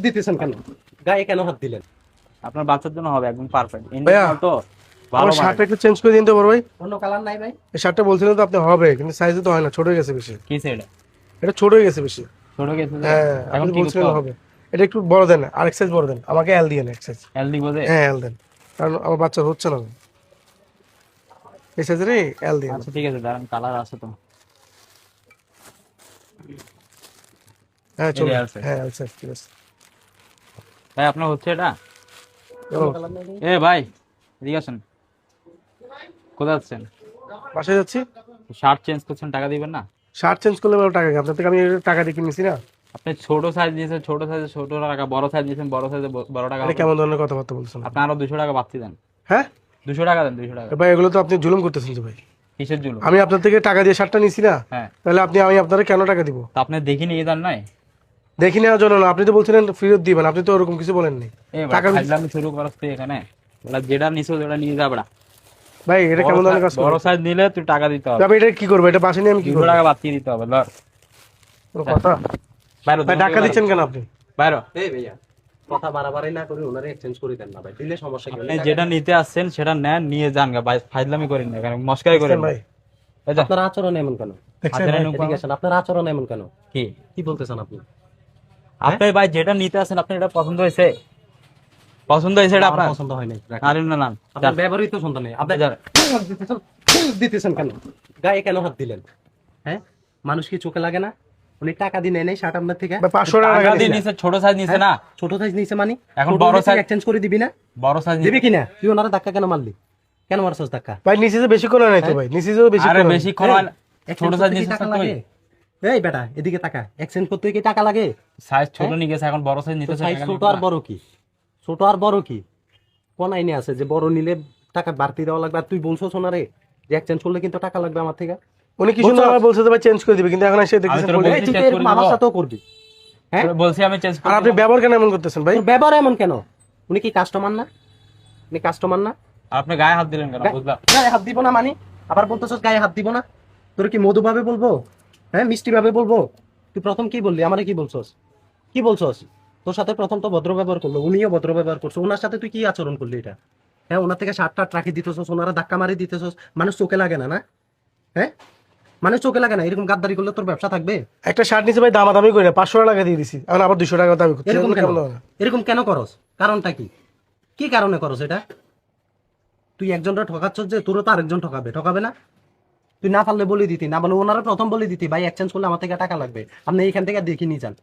দিতেছেন কেন? গায়ে কেন হাত দিলেন? আপনার বাচ্চার জন্য হবে একদম পারফেক্ট। ভাইয়া, তো ভালো আমার শার্টটা একটু চেঞ্জ করে দিন তো বড় ভাই। অন্য কালার নাই ভাই? এই শার্টটা বলছিলেন তো আপনি হবে, কিন্তু সাইজে তো হয় না, ছোট হয়ে গেছে বেশি। কি এটা এটা ছোট হয়ে গেছে বেশি। ছোট গেছে যে? হ্যাঁ, এখন আপনি কি বলছিলেন করতে হবে? হবে। এটা একটু বড় দেন, আরেক সাইজ বড় দেন, আমাকে এল দিয়েন এক সাইজ। এল দিব যে? হ্যাঁ এল দেন, কারণ আমার বাচ্চা হচ্ছে না। এই সাইজের এল দিয়েন। আচ্ছা ঠিক আছে, দাঁড়ান, কালার আছে তো। হ্যাঁ চলো, এই L size। হ্যাঁ এল সাইজ ঠিক আছে। ভাই আপনার হচ্ছে এটা? চলো, কালার নাই ভাই? এ ভাই এদিকে আসেন। কোথায় যাচ্ছেন? বাসায় যাচ্ছি। শার্ট চেঞ্জ করছেন, টাকা দিবেন না? শার্ট চেঞ্জ করলে বড় টাকা কি? আপনার থেকে আমি টাকা দিয়ে কিনেছি না। আপনি ছোট সাইজ দিয়েছেন, ছোট সাইজে ছোট টাকা, বড় সাইজ দিয়েছেন, বড় সাইজে বড় টাকা এটা হবে। কেমন ধরনের কথাবার্তা বলছেন? আপনি আরো 200 টাকা বাড়তি দেন। হ্যাঁ 200 টাকা দেন, 200 টাকা। ভাই, এগুলো তো আপনি জুলুম করতেছেন তো ভাই। কিসের জন্য? আমি আপনার থেকে টাকা দিয়ে শার্টটা নিছি না, হ্যাঁ, তাহলে আমি আপনাকে কেন টাকা দিব? তা আপনি দেখি নিয়ে যান নাই? দেখি নেওয়ার জন্য না, আপনি তো বলছিলেন ফেরত দিবেন, আপনি তো ওরকম কিছু বলেননি। এ ভাই টাকা ফাজলামি শুরু করছ তুই এখানে। ওটা যেটা নিছো ওটা নিয়ে যা বড়া। ভাই এটা কেমন ধরনের কাজ বড় করবেন? সাইজ নিলে তুই টাকা দিতে হবে। তবে এটা কি করবো? এটা বাসে নিয়ে আমি কি 200 করবো? টাকা বাড়তি দিতে হবে। ধর কোনো কথা? বাইরে ভাই টাকা দিচ্ছেন কেন আপনি? বাইরে। এই ভাইয়া, কথা বাড়াবাড়ি না করে ওনারে এক্সচেঞ্জ করে দেন না ভাই। দিলে সমস্যা কি? আপনি যেটা নিতে আসছেন সেটা নেন, নিয়ে যান গা ভাই, ফাজলামি করেন না, কারণ মস্কারি করেন না। ভাই এই যা। আপনার আচরণ এমন কেন? দেখছেন হাজারে ভাই? নুক এদিকে আসেন, আপনার আচরণ এমন কেন? কি কি বলতেছেন আপনি? আপনি ভাই যেটা নিতে আসেন, আপনার এটা পছন্দ হয়েছে? পছন্দ হয়েছে এটা আমার আপনার? পছন্দ হয় নাই। আরে না না, আপনার ব্যবহারই তো সন্তান নেই। আপনি যান। দিতেছেন কেন? গায়ে কেন হাত দিলেন? হ্যাঁ, মানুষ কি চোখে লাগে না? উনি টাকা দিয়ে নেয় নাই শার্ট আপনার থেকে? ভাই 500 টাকা টাকা দিয়ে দিয়েছি। নিছে, ছোট সাইজ নিছে না? ছোট সাইজ নিছে মানে এখন বড় size- এক্সচেঞ্জ করে দিবি না? বড় সাইজ দিবি কিনা? তুই ওনারে ধাক্কা কেন মারলি? কেন মারছস ধাক্কা? ভাই নিচে যে বেশি করে নাই তো ভাই, নিচে যে বেশি আরে করে নাই। বেশি খন হয় না। ছোট Exchange সাইজ করতে কি নিছিস টাকা তুই? লাগে? এই বেটা, এদিকে তাকা। এক্সচেঞ্জ করতে কি টাকা লাগে? সাইজ ছোট নিয়ে গেছে, এখন বড় সাইজ তো নিতে সাইজ টাকা ছোট নিবে আর না। বড় কি? ছোট আর বড় কি? কোন আইনে আছে যে বড় নিলে টাকা বাড়তি দেওয়া লাগবে? আর তুই বলছস ওনারে যে এক্সচেঞ্জ করলে কিন্তু টাকা লাগবে আমার থেকে? উনি কি সুন্দর আমার বলছে যে ভাই চেঞ্জ করে দিবে, কিন্তু এখন এসে দেখতেছেন তোর বলে- বলছি এই তুই তো check এরকম করে আমার দিবো। সাথেও করবি। হ্যাঁ, তোরে বলছি আমি চেঞ্জ আর করে আপনি দেবো। ব্যবহার কেন এমন করতেছেন ভাই? তোর ব্যবহার এমন কেন? উনি কি কাস্টমার না? উনি কাস্টমার না? আর আপনি গায়ে হাত দিলেন কেন বুঝলাম? গায়ে হাত দিব না মানে? আবার বলতেছস গায়ে হাত দিব না? তোর কি মধু ভাবে বলবো? হ্যাঁ, মিষ্টি ভাবে বলবো? তুই প্রথম কি বললি? আমারে কি বলছস? কি বলছস? তোর সাথে প্রথম তো ভদ্র ব্যবহার করলো, উনিও ভদ্র ব্যবহার করছে। ওনার সাথে তুই কি আচরণ করলি এটা? হ্যাঁ, ওনার থেকে শার্টটা রাখি দিতেছস, ওনারা ধাক্কা মারি দিতেছস। মানুষ চোখে লাগে না? না, হ্যাঁ, মানুষ চোখে লাগে না? এরকম গাদ্দারি করলে তোর ব্যবসা থাকবে? একটা শার্ট নিচে ভাই দামাদামি করে 500 টাকা দিয়ে দিছি, এখন আবার 200 টাকা দাবি করছে। এরকম এগুলো কেন? কেমন হয়? এরকম কেন করস? কারণটা কি? কি কারণে করস এটা? তুই একজনটা ঠকাচ্ছস যে তোরও তো আরেকজন ঠকাবে, ঠকাবে না? তুই না পারলে বলে দিতি, না বলে ওনারা প্রথম বলে দিতি ভাই এক্সচেঞ্জ করলে আমার থেকে টাকা লাগবে, আপনি এইখান থেকে দেখে নিয়ে যান।